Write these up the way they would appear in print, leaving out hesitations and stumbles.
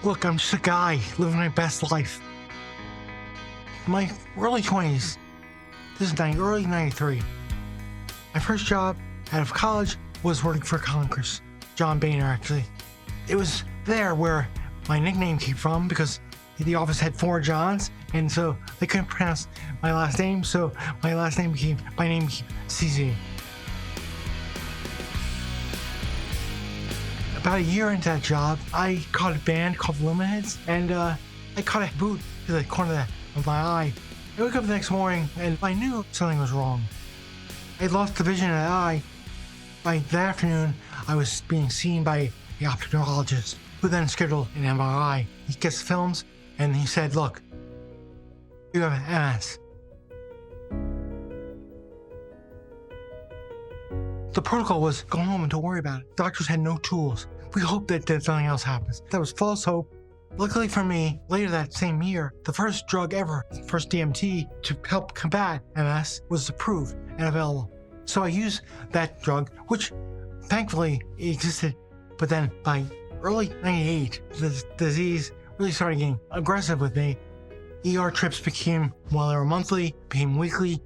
Look, I'm just a guy living my best life. In my early 20s, this is early 93. My first job out of college was working for Congress, John Boehner actually. It was there where my nickname came from because the office had 4 Johns, and so they couldn't pronounce my last name, so my name became CZ. About a year into that job, I caught a band called Lumenheads, and I caught a boot to the corner of my eye. I woke up the next morning and I knew something was wrong. I lost the vision of the eye. By that afternoon, I was being seen by the ophthalmologist, who then scheduled an MRI. He gets the films and he said, look, you have MS. The protocol was go home and don't worry about it. Doctors had no tools. We hoped that something else happens. That was false hope. Luckily for me, later that same year, the first drug ever, first DMT, to help combat MS was approved and available. So I used that drug, which thankfully existed, but then by early 98, the disease really started getting aggressive with me. ER trips became, well, they were monthly, became weekly.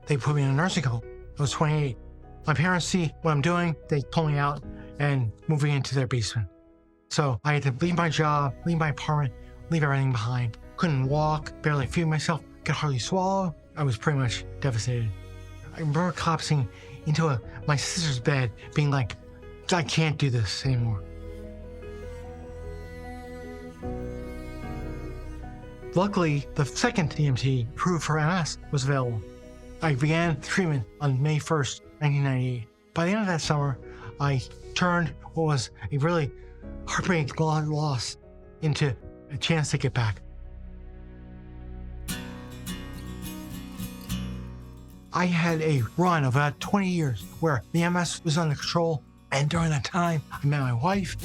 They put me in a nursing home. I was 28. My parents see what I'm doing, they pull me out and move me into their basement. So I had to leave my job, leave my apartment, leave everything behind. Couldn't walk, barely feed myself, could hardly swallow. I was pretty much devastated. I remember collapsing into my sister's bed, being like, I can't do this anymore. Luckily, the second DMT approved for MS was available. I began treatment on May 1st, 1998. By the end of that summer, I turned what was a really heartbreaking loss into a chance to get back. I had a run of about 20 years where the MS was under control, and during that time, I met my wife,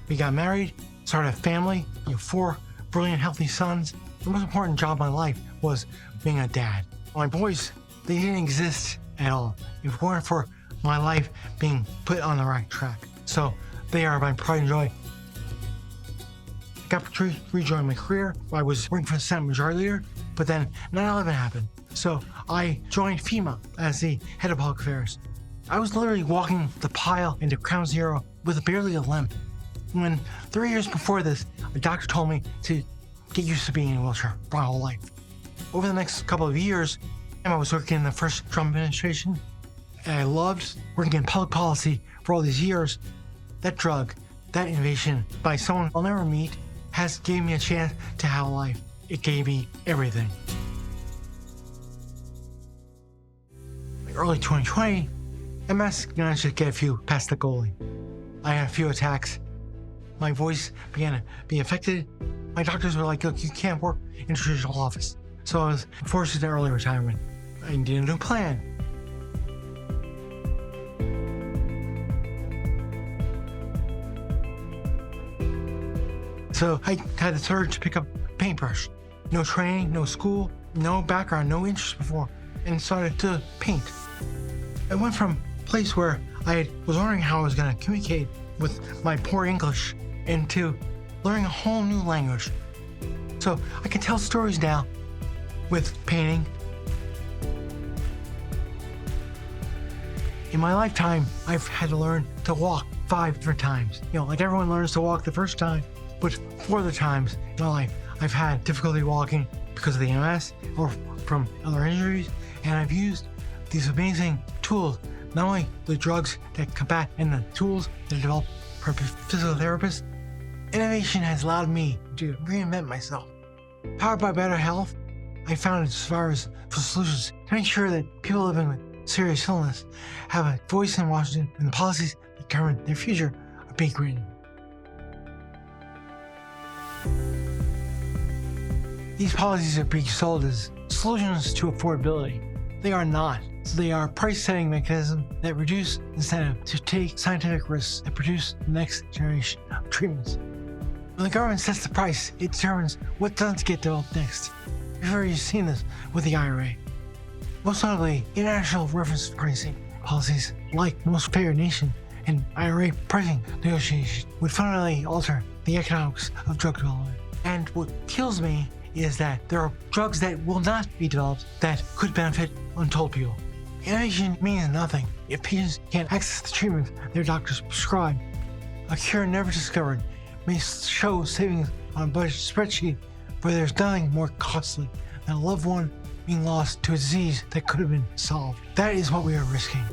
we got married, started a family, 4 brilliant, healthy sons. The most important job in my life was being a dad. My boys, they didn't exist at all if it weren't for my life being put on the right track. So they are my pride and joy. I got to rejoin my career. I was working for the Senate Majority Leader, but then 9/11 happened. So I joined FEMA as the head of public affairs. I was literally walking the pile into Ground Zero with barely a limp. When 3 years before this, a doctor told me to get used to being in a wheelchair for my whole life. Over the next couple of years, I was working in the first Trump administration, and I loved working in public policy for all these years. That drug, that innovation by someone I'll never meet, has gave me a chance to have a life. It gave me everything. Early 2020, MS managed to get a few past the goalie. I had a few attacks. My voice began to be affected. My doctors were like, look, you can't work in a traditional office. So I was forced into early retirement. I needed a new plan. So I had the urge to pick up a paintbrush. No training, no school, no background, no interest before, and started to paint. I went from a place where I was wondering how I was going to communicate with my poor English into learning a whole new language. So I can tell stories now with painting. In my lifetime, I've had to learn to walk 5 different times. Like everyone learns to walk the first time, but 4 other times in my life, I've had difficulty walking because of the MS or from other injuries, and I've used these amazing tools, not only the drugs that combat and the tools that develop for physical therapists. Innovation has allowed me to reinvent myself. Powered by better health, I found as far as for solutions to make sure that people living with serious illness have a voice in Washington and the policies that determine their future are being written. These policies are being sold as solutions to affordability. They are not. They are price-setting mechanisms that reduce incentive to take scientific risks and produce the next generation of treatments. When the government sets the price, it determines what doesn't get developed next. You've already seen this with the IRA. Most notably, international reference pricing policies like most favored nation and IRA pricing negotiation would fundamentally alter the economics of drug development. And what kills me is that there are drugs that will not be developed that could benefit untold people. Innovation means nothing if patients can't access the treatment their doctors prescribe. A cure never discovered may show savings on a budget spreadsheet, but there's nothing more costly than a loved one being lost to a disease that could have been solved. That is what we are risking.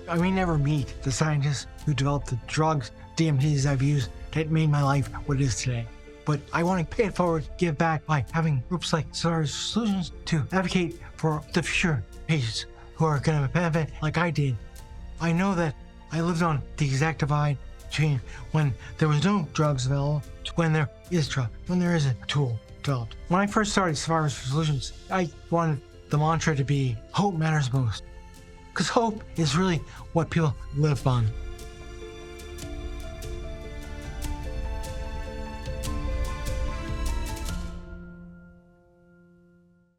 I may never meet the scientists who developed the drugs, DMTs I've used that made my life what it is today. But I want to pay it forward, give back by having groups like Sclerosis Solutions to advocate for the future patients who are going to benefit like I did. I know that I lived on the exact divide between when there was no drugs available to when there is drug, when there is a tool developed. When I first started Survivors for Solutions, I wanted the mantra to be hope matters most. Because hope is really what people live on.